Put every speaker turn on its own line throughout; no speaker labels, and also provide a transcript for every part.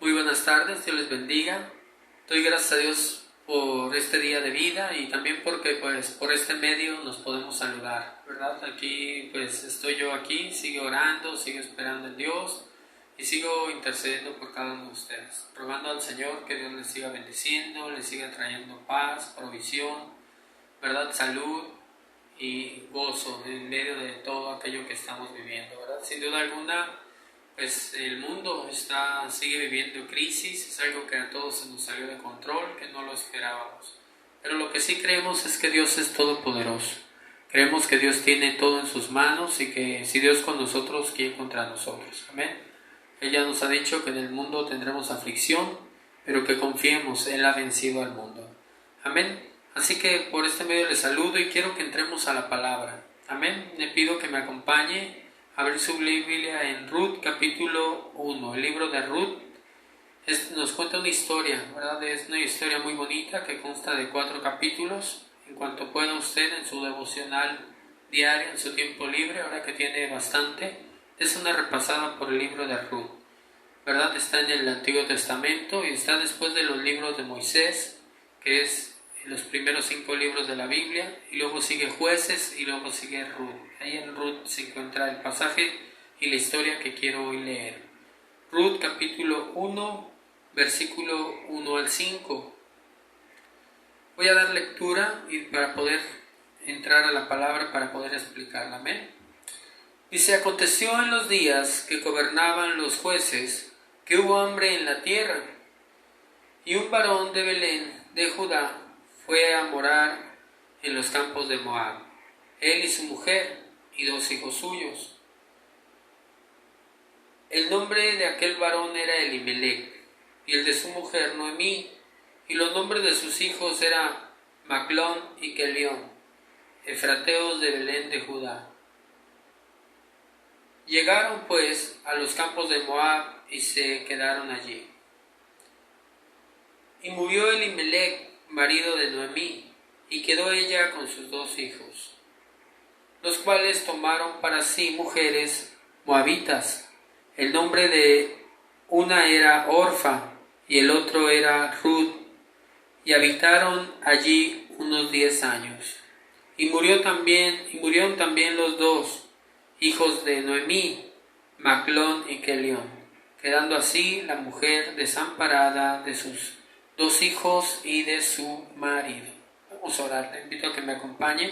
Muy buenas tardes, Dios les bendiga. Doy gracias a Dios por este día de vida y también porque por este medio nos podemos saludar, ¿verdad? Aquí estoy yo aquí, sigo orando, sigo esperando en Dios y sigo intercediendo por cada uno de ustedes, rogando al Señor que Dios les siga bendiciendo, les siga trayendo paz, provisión, ¿verdad? Salud y gozo en medio de todo aquello que estamos viviendo, ¿verdad? Sin duda alguna, el mundo sigue viviendo crisis, es algo que a todos se nos salió de control, que no lo esperábamos. Pero lo que sí creemos es que Dios es todopoderoso. Creemos que Dios tiene todo en sus manos y que si Dios con nosotros, ¿quién contra nosotros? Amén. Ella nos ha dicho que en el mundo tendremos aflicción, pero que confiemos, Él ha vencido al mundo. Amén. Así que por este medio les saludo y quiero que entremos a la palabra. Amén. Le pido que me acompañe a abrir su Biblia en Ruth capítulo 1. El libro de Ruth nos cuenta una historia, ¿verdad? Es una historia muy bonita que consta de 4 capítulos. En cuanto pueda usted en su devocional diaria, en su tiempo libre, ahora que tiene bastante, es una repasada por el libro de Ruth, ¿verdad? Está en el Antiguo Testamento y está después de los libros de Moisés, que es los primeros 5 libros de la Biblia, y luego sigue Jueces y luego sigue Ruth. Ahí en Ruth se encuentra el pasaje y la historia que quiero hoy leer. Ruth capítulo 1, versículo 1 al 5. Voy a dar lectura y para poder entrar a la palabra, para poder explicarla. Amén. Dice: aconteció en los días que gobernaban los jueces, que hubo hambre en la tierra, y un varón de Belén de Judá fue a morar en los campos de Moab, él y su mujer y 2 hijos suyos. El nombre de aquel varón era Elimelech, y el de su mujer Noemí, y los nombres de sus hijos eran Maclón y Kelión, efrateos de Belén de Judá. Llegaron pues a los campos de Moab y se quedaron allí. Y murió Elimelech, marido de Noemí, y quedó ella con sus 2 hijos, los cuales tomaron para sí mujeres moabitas. El nombre de una era Orfa y el otro era Ruth, y habitaron allí unos 10 años. Y murieron también los 2 hijos de Noemí, Maclón y Kelión, quedando así la mujer desamparada de sus 2 hijos y de su marido. Vamos a orar, le invito a que me acompañe.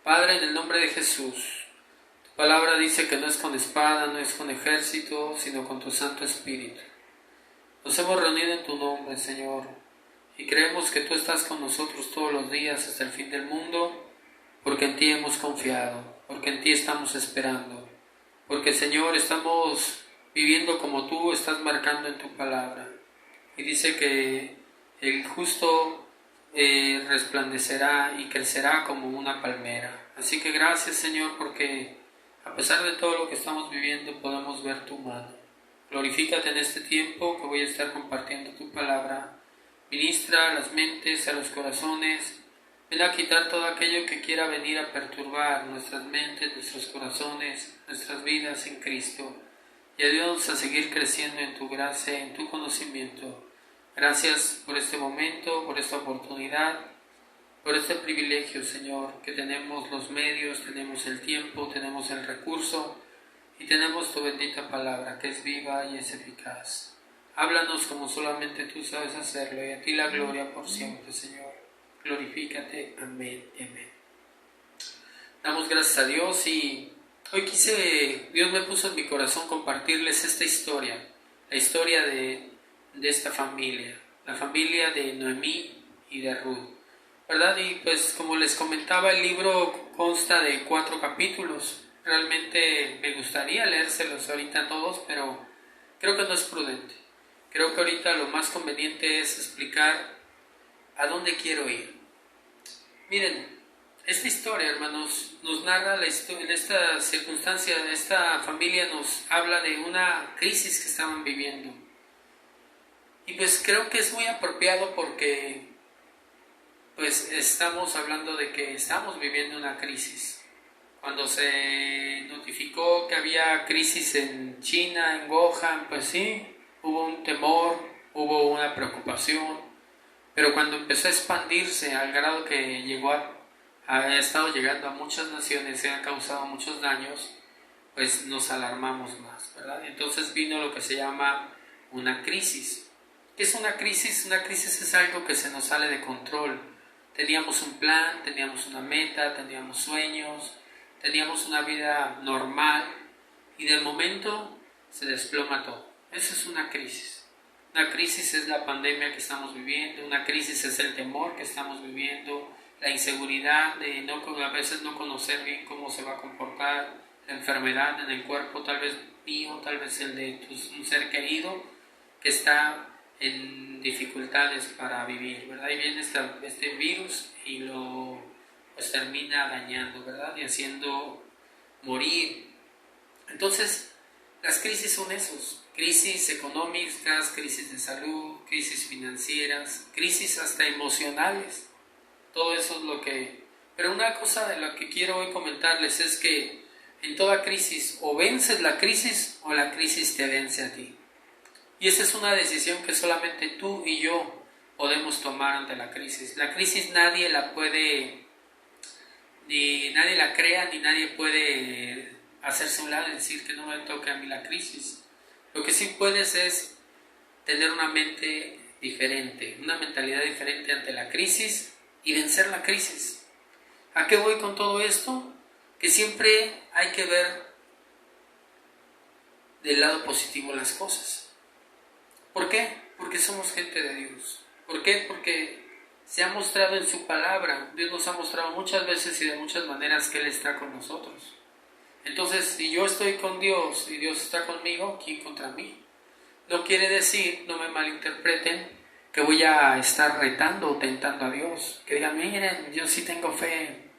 Padre, en el nombre de Jesús, tu palabra dice que no es con espada, no es con ejército, sino con tu Santo Espíritu. Nos hemos reunido en tu nombre, Señor, y creemos que tú estás con nosotros todos los días hasta el fin del mundo, porque en ti hemos confiado, porque en ti estamos esperando, porque, Señor, estamos viviendo como tú estás marcando en tu palabra. Y dice que el justo resplandecerá y crecerá como una palmera. Así que gracias, Señor, porque a pesar de todo lo que estamos viviendo podemos ver tu mano. Glorifícate en este tiempo que voy a estar compartiendo tu palabra. Ministra a las mentes, a los corazones. Ven a quitar todo aquello que quiera venir a perturbar nuestras mentes, nuestros corazones, nuestras vidas en Cristo. Y ayúdanos a seguir creciendo en tu gracia, en tu conocimiento. Gracias por este momento, por esta oportunidad, por este privilegio, Señor, que tenemos los medios, tenemos el tiempo, tenemos el recurso y tenemos tu bendita palabra que es viva y es eficaz. Háblanos como solamente tú sabes hacerlo y a ti la gloria por siempre, Señor. Glorifícate. Amén. Amén. Damos gracias a Dios y hoy Dios me puso en mi corazón compartirles esta historia, la historia de esta familia, la familia de Noemí y de Ruth, ¿verdad? Y como les comentaba, el libro consta de 4 capítulos. Realmente me gustaría leérselos ahorita todos, pero creo que no es prudente. Creo que ahorita lo más conveniente es explicar a dónde quiero ir. Miren, esta historia, hermanos, nos narra la historia de esta circunstancia, de esta familia, nos habla de una crisis que estaban viviendo. Y creo que es muy apropiado porque estamos hablando de que estamos viviendo una crisis. Cuando se notificó que había crisis en China, en Wuhan, pues sí, un temor, hubo una preocupación, pero cuando empezó a expandirse al grado que ha estado llegando a muchas naciones y ha causado muchos daños, pues nos alarmamos más, ¿verdad? Entonces vino lo que se llama una crisis. ¿Qué es una crisis? Una crisis es algo que se nos sale de control. Teníamos un plan, teníamos una meta, teníamos sueños, teníamos una vida normal y de momento se desploma todo. Eso es una crisis. Una crisis es la pandemia que estamos viviendo, una crisis es el temor que estamos viviendo, la inseguridad de a veces no conocer bien cómo se va a comportar, la enfermedad en el cuerpo, tal vez mío, tal vez el de un ser querido que está en dificultades para vivir, ¿verdad? Y viene este virus y lo pues termina dañando, ¿verdad? Y haciendo morir. Entonces, las crisis son esos, crisis económicas, crisis de salud, crisis financieras, crisis hasta emocionales. Todo eso es lo que... Pero una cosa de la que quiero hoy comentarles es que en toda crisis o vences la crisis o la crisis te vence a ti. Y esa es una decisión que solamente tú y yo podemos tomar ante la crisis. La crisis nadie la puede, ni nadie la crea, ni nadie puede hacerse a un lado y decir que no me toque a mí la crisis. Lo que sí puedes es tener una mente diferente, una mentalidad diferente ante la crisis y vencer la crisis. ¿A qué voy con todo esto? Que siempre hay que ver del lado positivo las cosas. ¿Por qué? Porque somos gente de Dios. ¿Por qué? Porque se ha mostrado en su palabra. Dios nos ha mostrado muchas veces y de muchas maneras que Él está con nosotros. Entonces, si yo estoy con Dios y Dios está conmigo, ¿quién contra mí? No quiere decir, no me malinterpreten, que voy a estar retando o tentando a Dios. Que digan, miren, yo sí tengo fe.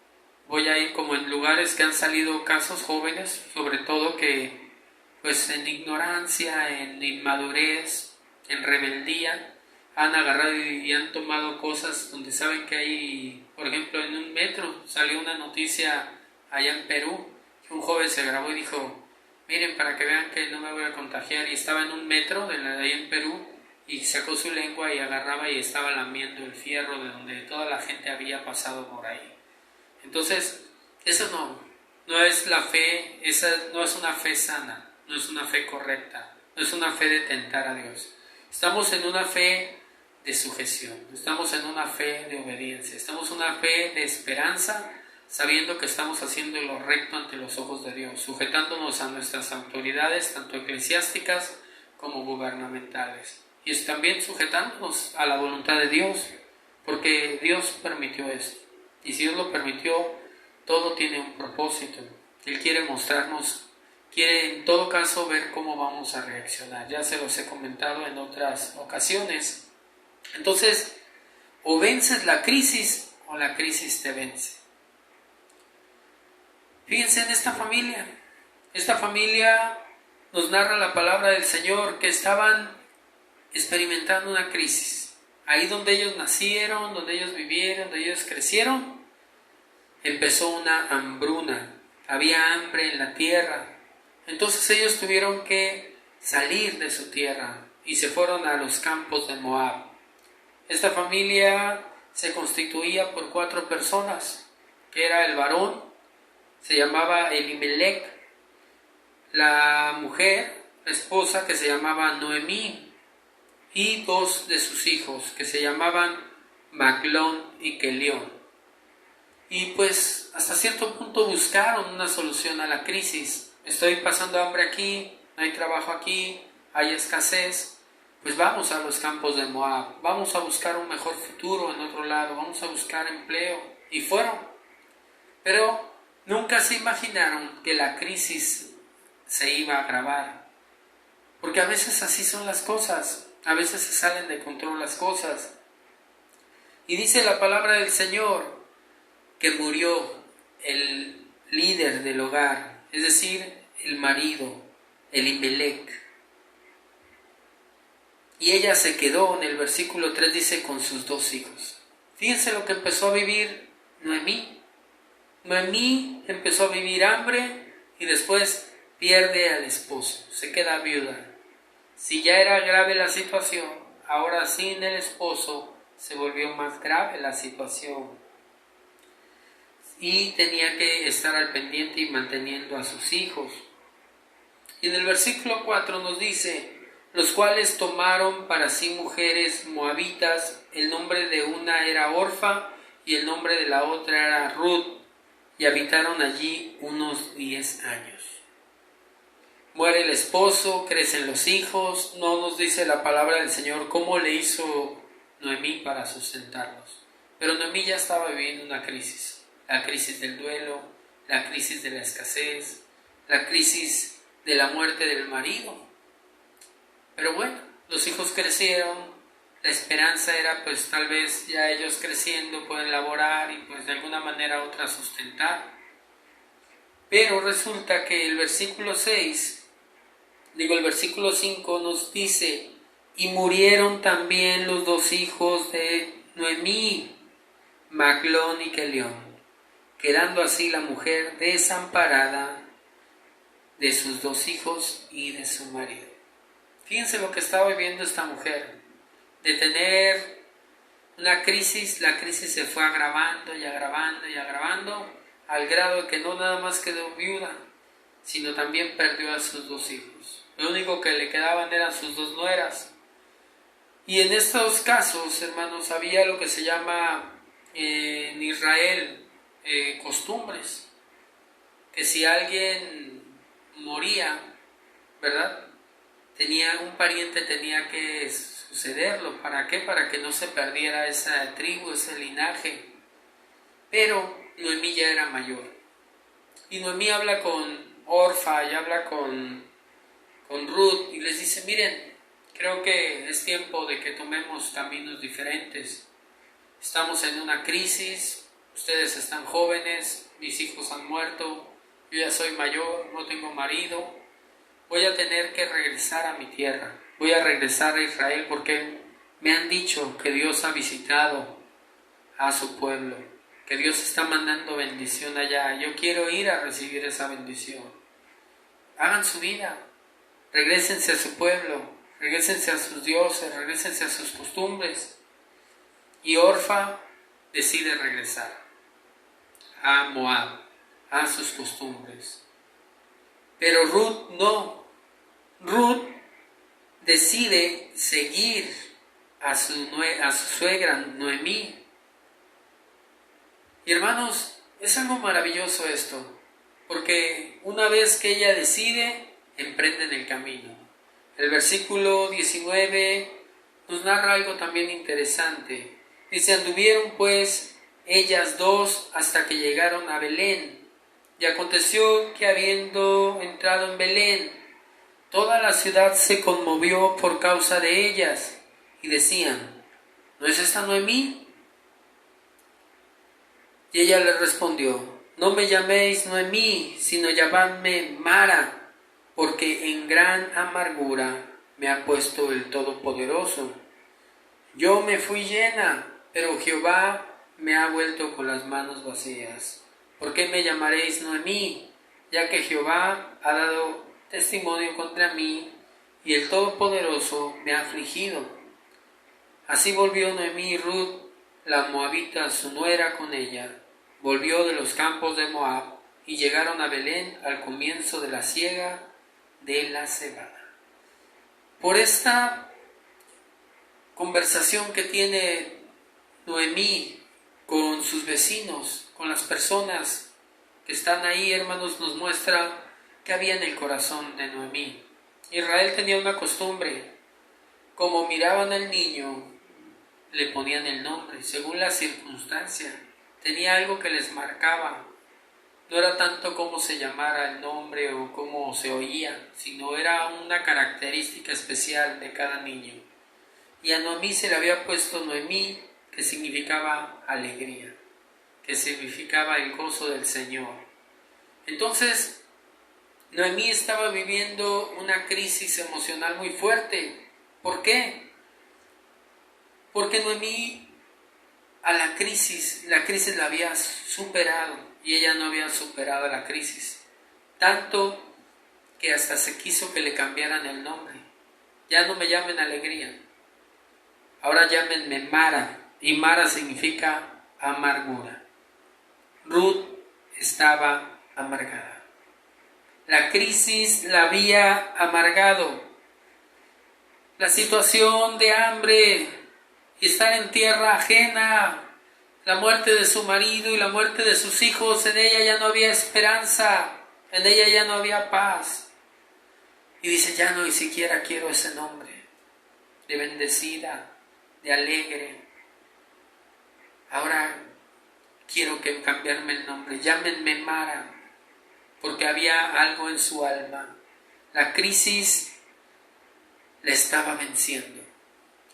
Voy a ir como en lugares que han salido casos jóvenes, sobre todo que pues en ignorancia, en inmadurez, en rebeldía, han agarrado y han tomado cosas donde saben que hay, por ejemplo, en un metro salió una noticia allá en Perú, que un joven se grabó y dijo, miren para que vean que no me voy a contagiar, y estaba en un metro de ahí en Perú y sacó su lengua y agarraba y estaba lamiendo el fierro de donde toda la gente había pasado por ahí. Entonces, eso no es la fe, esa no es una fe sana, no es una fe correcta, no es una fe de tentar a Dios. Estamos en una fe de sujeción, estamos en una fe de obediencia, estamos en una fe de esperanza, sabiendo que estamos haciendo lo recto ante los ojos de Dios, sujetándonos a nuestras autoridades, tanto eclesiásticas como gubernamentales, y también sujetándonos a la voluntad de Dios, porque Dios permitió esto. Y si Dios lo permitió, todo tiene un propósito. Él quiere mostrarnos, quiere en todo caso ver cómo vamos a reaccionar. Ya se los he comentado en otras ocasiones. Entonces, o vences la crisis o la crisis te vence. Fíjense en esta familia. Esta familia nos narra la palabra del Señor que estaban experimentando una crisis. Ahí donde ellos nacieron, donde ellos vivieron, donde ellos crecieron, empezó una hambruna, había hambre en la tierra. Entonces ellos tuvieron que salir de su tierra y se fueron a los campos de Moab. Esta familia se constituía por 4 personas, que era el varón, se llamaba Elimelech, la mujer, la esposa, que se llamaba Noemí, y 2 de sus hijos, que se llamaban Maglón y Kelión. Y pues hasta cierto punto buscaron una solución a la crisis. Estoy pasando hambre aquí, no hay trabajo aquí, hay escasez. Pues vamos a los campos de Moab, vamos a buscar un mejor futuro en otro lado, vamos a buscar empleo. Y fueron. Pero nunca se imaginaron que la crisis se iba a agravar. Porque a veces así son las cosas, a veces se salen de control las cosas. Y dice la palabra del Señor que murió el líder del hogar, es decir, el marido, Elimelech. Y ella se quedó, en el versículo 3 dice, con sus 2 hijos. Fíjense lo que empezó a vivir Noemí. Noemí empezó a vivir hambre y después pierde al esposo, se queda viuda. Si ya era grave la situación, ahora sin el esposo se volvió más grave la situación. Y tenía que estar al pendiente y manteniendo a sus hijos. Y en el versículo 4 nos dice, los cuales tomaron para sí mujeres moabitas, el nombre de una era Orfa y el nombre de la otra era Ruth, y habitaron allí unos 10 años. Muere el esposo, crecen los hijos, no nos dice la palabra del Señor cómo le hizo Noemí para sustentarlos. Pero Noemí ya estaba viviendo una crisis, la crisis del duelo, la crisis de la escasez, la crisis de la muerte del marido. Pero bueno, los hijos crecieron, la esperanza era pues tal vez ya ellos creciendo pueden laborar y pues de alguna manera u otra sustentar. Pero resulta que el versículo 5 nos dice, y murieron también los dos hijos de Noemí, Maglón y Kelión, quedando así la mujer desamparada de sus dos hijos y de su marido. Fíjense lo que estaba viviendo esta mujer, de tener una crisis, la crisis se fue agravando y agravando y agravando, al grado de que no nada más quedó viuda, sino también perdió a sus dos hijos. Lo único que le quedaban eran sus dos nueras. Y en estos casos, hermanos, había lo que se llama en Israel costumbres, que si alguien moría, ¿verdad? Un pariente tenía que sucederlo. ¿Para qué? Para que no se perdiera esa tribu, ese linaje. Pero Noemí ya era mayor. Y Noemí habla con Orfa y habla con Ruth y les dice, miren, creo que es tiempo de que tomemos caminos diferentes. Estamos en una crisis, ustedes están jóvenes, mis hijos han muerto, yo ya soy mayor, no tengo marido, voy a tener que regresar a mi tierra, voy a regresar a Israel porque me han dicho que Dios ha visitado a su pueblo, que Dios está mandando bendición allá, yo quiero ir a recibir esa bendición. Hagan su vida, regrésense a su pueblo, regrésense a sus dioses, regrésense a sus costumbres. Y Orfa decide regresar a Moab, a sus costumbres. Pero Ruth no. Ruth decide seguir a su suegra Noemí. Y hermanos, es algo maravilloso esto, porque una vez que ella decide, emprenden el camino. El versículo 19 nos narra algo también interesante. Dice, anduvieron pues ellas dos hasta que llegaron a Belén. Y aconteció que habiendo entrado en Belén, toda la ciudad se conmovió por causa de ellas, y decían, ¿no es esta Noemí? Y ella les respondió, no me llaméis Noemí, sino llamadme Mara, porque en gran amargura me ha puesto el Todopoderoso. Yo me fui llena, pero Jehová me ha vuelto con las manos vacías. ¿Por qué me llamaréis Noemí? Ya que Jehová ha dado testimonio contra mí, y el Todopoderoso me ha afligido. Así volvió Noemí y Ruth, la moabita, su nuera, con ella. Volvió de los campos de Moab, y llegaron a Belén al comienzo de la siega de la cebada. Por esta conversación que tiene Noemí con sus vecinos, con las personas que están ahí, hermanos, nos muestra que había en el corazón de Noemí. Israel tenía una costumbre, como miraban al niño, le ponían el nombre, según la circunstancia. Tenía algo que les marcaba. No era tanto cómo se llamara el nombre o cómo se oía, sino era una característica especial de cada niño. Y a Noemí se le había puesto Noemí, que significaba alegría, que significaba el gozo del Señor. Entonces, Noemí estaba viviendo una crisis emocional muy fuerte. ¿Por qué? Porque Noemí a la crisis la había superado y ella no había superado la crisis. Tanto que hasta se quiso que le cambiaran el nombre. Ya no me llamen alegría, ahora llámenme Mara, y Mara significa amargura. Ruth estaba amargada. La crisis la había amargado. La situación de hambre y estar en tierra ajena, la muerte de su marido y la muerte de sus hijos, en ella ya no había esperanza, en ella ya no había paz. Y dice, ya no ni siquiera quiero ese nombre de bendecida, de alegre. Ahora quiero cambiarme el nombre, llámenme Mara, porque había algo en su alma. La crisis la estaba venciendo.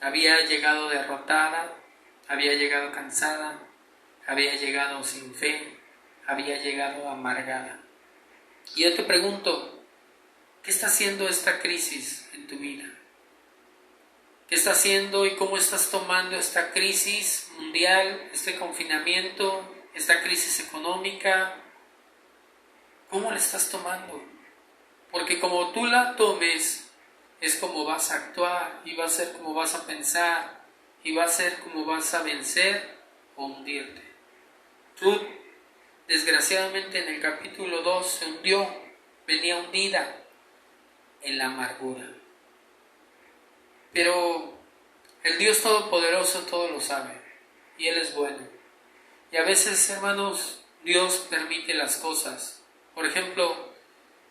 Había llegado derrotada, había llegado cansada, había llegado sin fe, había llegado amargada. Y yo te pregunto, ¿qué está haciendo esta crisis en tu vida? ¿Qué está haciendo y cómo estás tomando esta crisis mundial, este confinamiento, esta crisis económica? ¿Cómo la estás tomando? Porque como tú la tomes, es como vas a actuar, y va a ser como vas a pensar, y va a ser como vas a vencer o hundirte. Ruth, desgraciadamente en el capítulo 2 se hundió, venía hundida en la amargura. Pero el Dios Todopoderoso todo lo sabe, y Él es bueno. Y a veces, hermanos, Dios permite las cosas. Por ejemplo,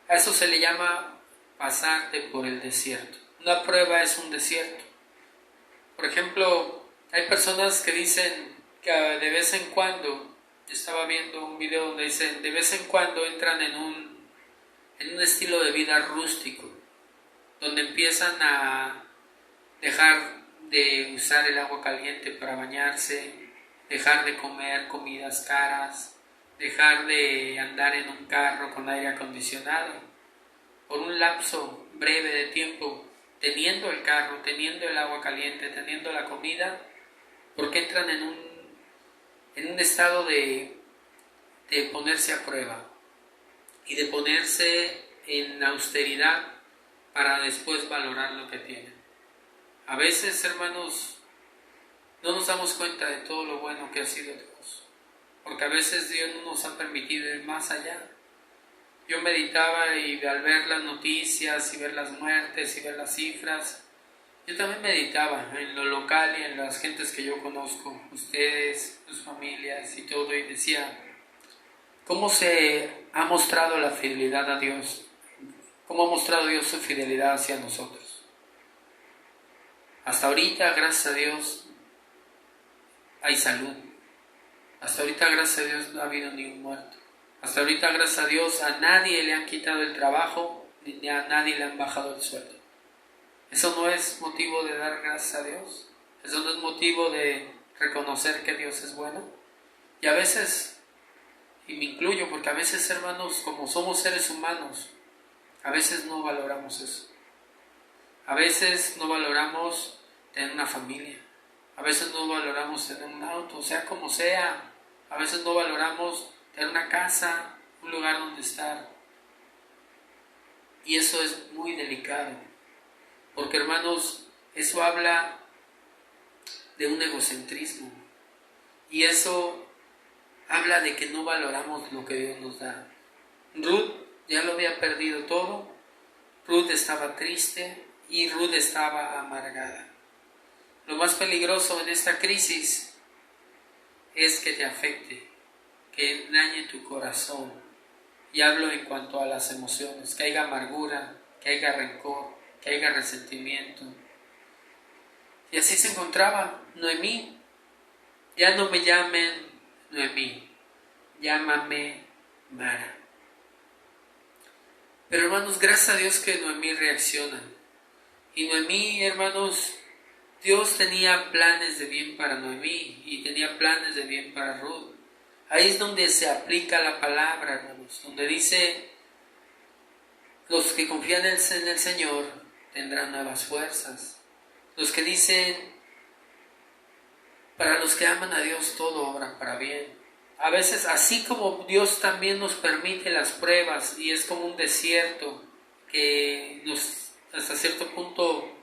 a eso se le llama pasarte por el desierto. Una prueba es un desierto. Por ejemplo, hay personas que dicen que de vez en cuando, estaba viendo un video donde dicen, de vez en cuando entran en un estilo de vida rústico, donde empiezan a dejar de usar el agua caliente para bañarse, dejar de comer comidas caras, dejar de andar en un carro con aire acondicionado, por un lapso breve de tiempo, teniendo el carro, teniendo el agua caliente, teniendo la comida, porque entran en un estado de ponerse a prueba y de ponerse en austeridad para después valorar lo que tienen. A veces, hermanos, no nos damos cuenta de todo lo bueno que ha sido Dios, porque a veces Dios no nos ha permitido ir más allá. Yo meditaba y al ver las noticias y ver las muertes y ver las cifras, yo también meditaba en lo local y en las gentes que yo conozco, ustedes, sus familias y todo, y decía, ¿cómo se ha mostrado la fidelidad a Dios? ¿Cómo ha mostrado Dios su fidelidad hacia nosotros? Hasta ahorita, gracias a Dios, hay salud. Hasta ahorita, gracias a Dios, no ha habido ni un muerto. Hasta ahorita, gracias a Dios, a nadie le han quitado el trabajo, ni a nadie le han bajado el sueldo. ¿Eso no es motivo de dar gracias a Dios? ¿Eso no es motivo de reconocer que Dios es bueno? Y a veces, y me incluyo, porque a veces, hermanos, como somos seres humanos, a veces no valoramos eso. A veces no valoramos tener una familia. A veces no valoramos tener un auto, sea como sea. A veces no valoramos tener una casa, un lugar donde estar. Y eso es muy delicado. Porque, hermanos, eso habla de un egocentrismo. Y eso habla de que no valoramos lo que Dios nos da. Ruth ya lo había perdido todo. Ruth estaba triste y Ruth estaba amargada. Lo más peligroso en esta crisis es que te afecte, que dañe tu corazón. Y hablo en cuanto a las emociones, que haya amargura, que haya rencor, que haya resentimiento. Y así se encontraba Noemí. Ya no me llamen Noemí, llámame Mara. Pero, hermanos, gracias a Dios que Noemí reacciona. Y Noemí, hermanos, Dios tenía planes de bien para Noemí y tenía planes de bien para Ruth. Ahí es donde se aplica la palabra, hermanos, donde dice, los que confían en el Señor tendrán nuevas fuerzas. Los que dicen, para los que aman a Dios todo obra para bien. A veces, así como Dios también nos permite las pruebas y es como un desierto que nos, hasta cierto punto,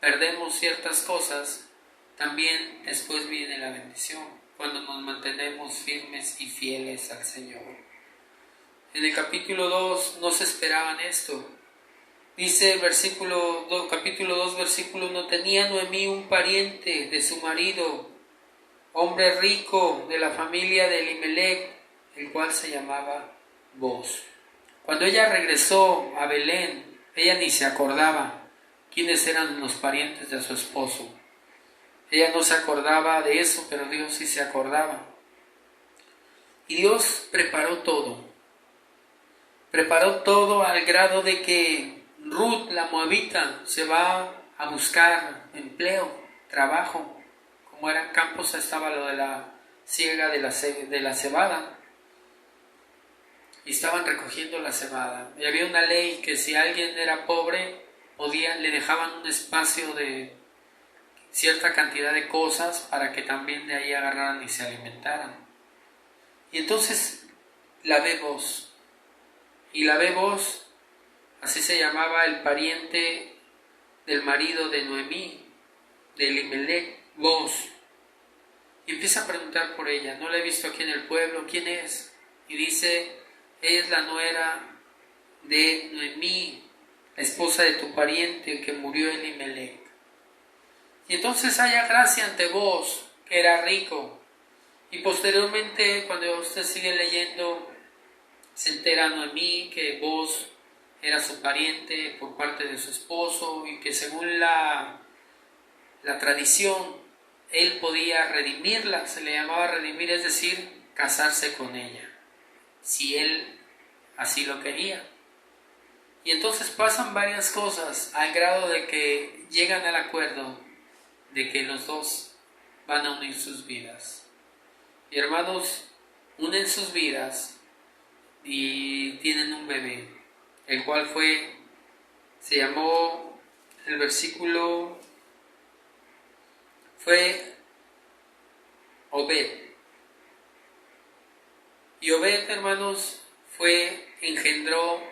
perdemos ciertas cosas, también después viene la bendición, cuando nos mantenemos firmes y fieles al Señor. En el capítulo 2 no se esperaban esto. Dice el capítulo 2, versículo 1, tenía Noemí un pariente de su marido, hombre rico de la familia de Elimelec, el cual se llamaba Booz. Cuando ella regresó a Belén, ella ni se acordaba quiénes eran los parientes de su esposo. Ella no se acordaba de eso, pero Dios sí se acordaba. Y Dios preparó todo al grado de que Ruth, la moabita, se va a buscar empleo, trabajo. Como eran campos, estaba lo de la siega de la cebada. Y estaban recogiendo la cebada. Y había una ley que si alguien era pobre, le dejaban un espacio de cierta cantidad de cosas para que también de ahí agarraran y se alimentaran. Y entonces la ve Booz. Y la ve Booz, así se llamaba el pariente del marido de Noemí, de Elimelec, Booz. Y empieza a preguntar por ella. No la he visto aquí en el pueblo, ¿quién es? Y dice, ella es la nuera de Noemí, la esposa de tu pariente que murió en Elimelec. Y entonces haya gracia ante Booz, que era rico. Y posteriormente, cuando usted sigue leyendo, se entera Noemí que Booz era su pariente por parte de su esposo y que según la tradición, él podía redimirla, se le llamaba redimir, es decir, casarse con ella, si él así lo quería. Y entonces pasan varias cosas al grado de que llegan al acuerdo de que los dos van a unir sus vidas. Y hermanos, unen sus vidas y tienen un bebé, el cual se llamó, el versículo fue Obed. Y Obed, hermanos, engendró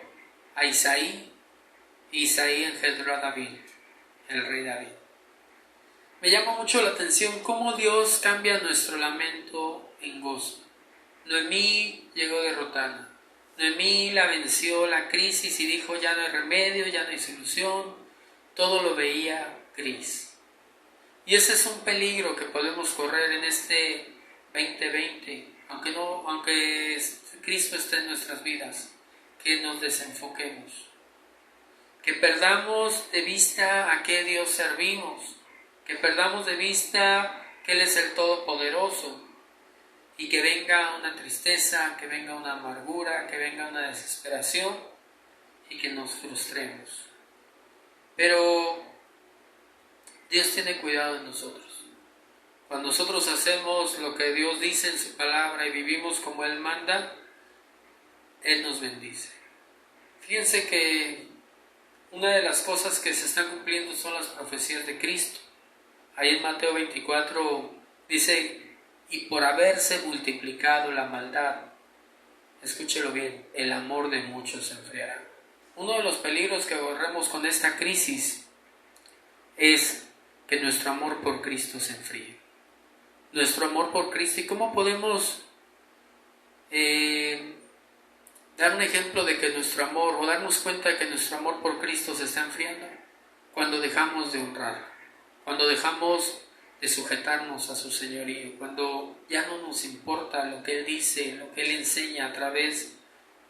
a Isaí, y Isaí engendró a David, el rey David. Me llama mucho la atención cómo Dios cambia nuestro lamento en gozo. Noemí llegó derrotada. Noemí la venció la crisis y dijo, ya no hay remedio, ya no hay solución, todo lo veía gris. Y ese es un peligro que podemos correr en este 2020, aunque Cristo esté en nuestras vidas, que nos desenfoquemos, que perdamos de vista a qué Dios servimos, que perdamos de vista que Él es el Todopoderoso, y que venga una tristeza, que venga una amargura, que venga una desesperación y que nos frustremos. Pero Dios tiene cuidado de nosotros. Cuando nosotros hacemos lo que Dios dice en su palabra y vivimos como Él manda, Él nos bendice. Fíjense que una de las cosas que se están cumpliendo son las profecías de Cristo. Ahí en Mateo 24 dice, y por haberse multiplicado la maldad, escúchelo bien, el amor de muchos se enfriará. Uno de los peligros que corremos con esta crisis es que nuestro amor por Cristo se enfríe. Nuestro amor por Cristo. ¿Y cómo podemos dar un ejemplo de que nuestro amor, o darnos cuenta de que nuestro amor por Cristo se está enfriando? Cuando dejamos de honrar, cuando dejamos de sujetarnos a su señorío, cuando ya no nos importa lo que Él dice, lo que Él enseña a través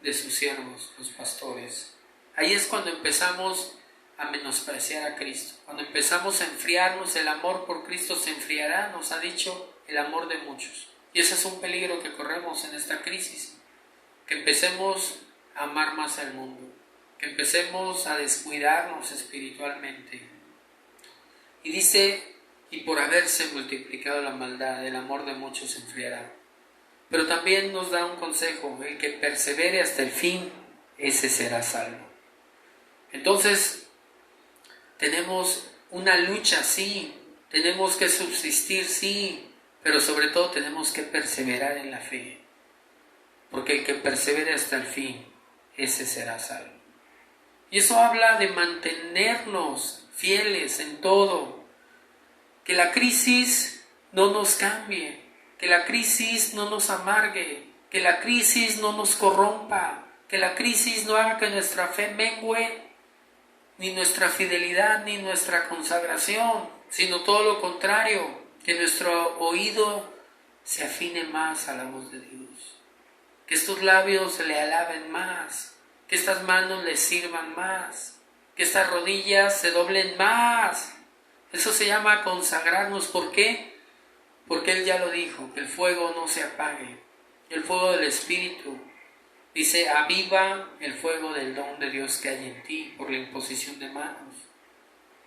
de sus siervos, los pastores. Ahí es cuando empezamos a menospreciar a Cristo, cuando empezamos a enfriarnos. El amor por Cristo se enfriará, nos ha dicho, el amor de muchos. Y ese es un peligro que corremos en esta crisis, que empecemos a amar más al mundo, que empecemos a descuidarnos espiritualmente. Y dice, y por haberse multiplicado la maldad, el amor de muchos se enfriará. Pero también nos da un consejo, el que persevere hasta el fin, ese será salvo. Entonces, tenemos una lucha, sí, tenemos que subsistir, sí, pero sobre todo tenemos que perseverar en la fe, porque el que persevere hasta el fin, ese será salvo. Y eso habla de mantenernos fieles en todo. Que la crisis no nos cambie, que la crisis no nos amargue, que la crisis no nos corrompa, que la crisis no haga que nuestra fe mengue, ni nuestra fidelidad, ni nuestra consagración, sino todo lo contrario, que nuestro oído se afine más a la voz de Dios, que estos labios le alaben más, que estas manos le sirvan más, que estas rodillas se doblen más. Eso se llama consagrarnos. ¿Por qué? Porque Él ya lo dijo, que el fuego no se apague, el fuego del Espíritu. Dice, aviva el fuego del don de Dios que hay en ti por la imposición de manos.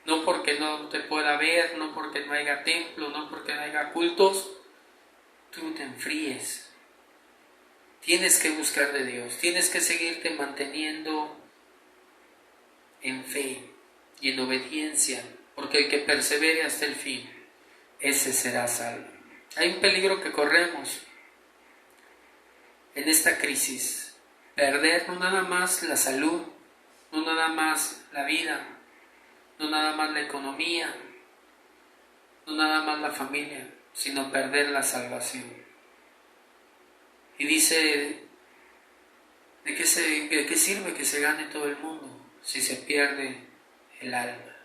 No porque no te pueda ver, no porque no haya templo, no porque no haya cultos, tú te enfríes. Tienes que buscar de Dios, tienes que seguirte manteniendo en fe y en obediencia, porque el que persevere hasta el fin, ese será salvo. Hay un peligro que corremos en esta crisis. Perder no nada más la salud, no nada más la vida, no nada más la economía, no nada más la familia, sino perder la salvación. Y dice, ¿de qué sirve que se gane todo el mundo si se pierde el alma?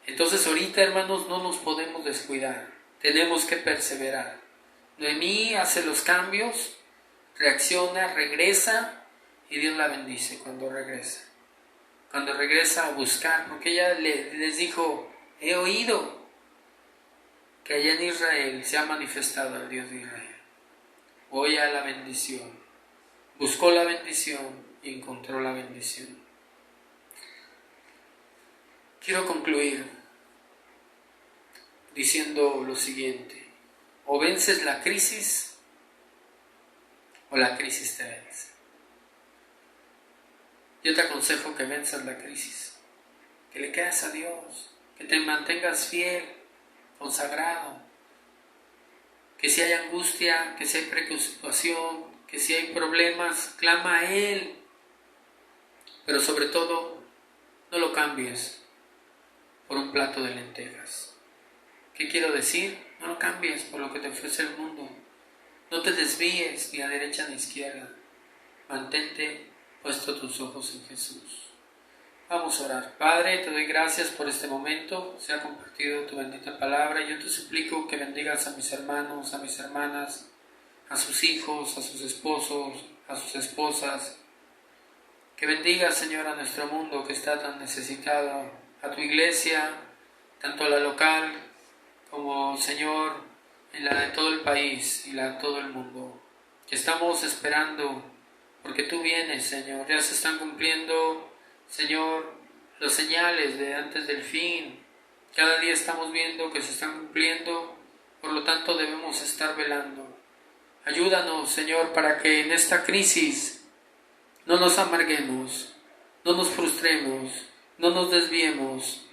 Entonces ahorita, hermanos, no nos podemos descuidar, tenemos que perseverar. Noemí hace los cambios, reacciona, regresa y Dios la bendice cuando regresa. Cuando regresa a buscar, porque ella les dijo, he oído que allá en Israel se ha manifestado el Dios de Israel. Voy a la bendición. Buscó la bendición y encontró la bendición. Quiero concluir diciendo lo siguiente: o vences la crisis o la crisis te vence. Yo te aconsejo que venzas la crisis, que le creas a Dios, que te mantengas fiel, consagrado, que si hay angustia, que si hay preocupación, que si hay problemas, clama a Él, pero sobre todo no lo cambies por un plato de lentejas. ¿Qué quiero decir? No lo cambies por lo que te ofrece el mundo. No te desvíes ni a derecha ni a izquierda. Mantente puesto tus ojos en Jesús. Vamos a orar. Padre, te doy gracias por este momento. Se ha compartido tu bendita palabra. Yo te suplico que bendigas a mis hermanos, a mis hermanas, a sus hijos, a sus esposos, a sus esposas. Que bendigas, Señor, a nuestro mundo que está tan necesitado, a tu iglesia, tanto a la local como, Señor, en la de todo el país y la de todo el mundo, que estamos esperando, porque tú vienes, Señor. Ya se están cumpliendo, Señor, los señales de antes del fin. Cada día estamos viendo que se están cumpliendo, por lo tanto debemos estar velando. Ayúdanos, Señor, para que en esta crisis no nos amarguemos, no nos frustremos, no nos desviemos.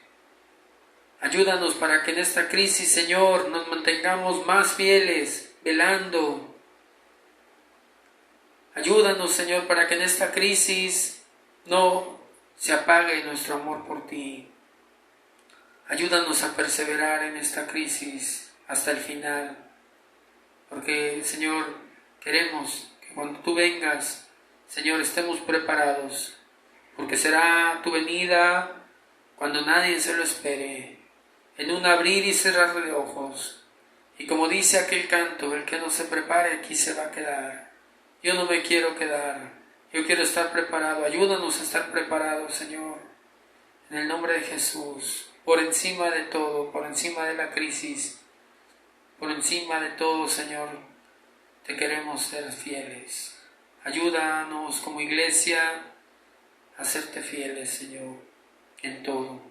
Ayúdanos para que en esta crisis, Señor, nos mantengamos más fieles, velando. Ayúdanos, Señor, para que en esta crisis no se apague nuestro amor por ti. Ayúdanos a perseverar en esta crisis hasta el final. Porque, Señor, queremos que cuando tú vengas, Señor, estemos preparados. Porque será tu venida cuando nadie se lo espere, en un abrir y cerrar de ojos. Y como dice aquel canto, el que no se prepare aquí se va a quedar. Yo no me quiero quedar, yo quiero estar preparado. Ayúdanos a estar preparados, Señor, en el nombre de Jesús, por encima de todo, por encima de la crisis, por encima de todo, Señor, te queremos ser fieles. Ayúdanos como iglesia a serte fieles, Señor, en todo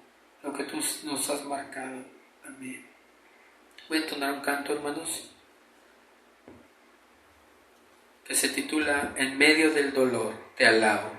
lo que tú nos has marcado. Amén. Voy a entonar un canto, hermanos, que se titula En medio del dolor te alabo.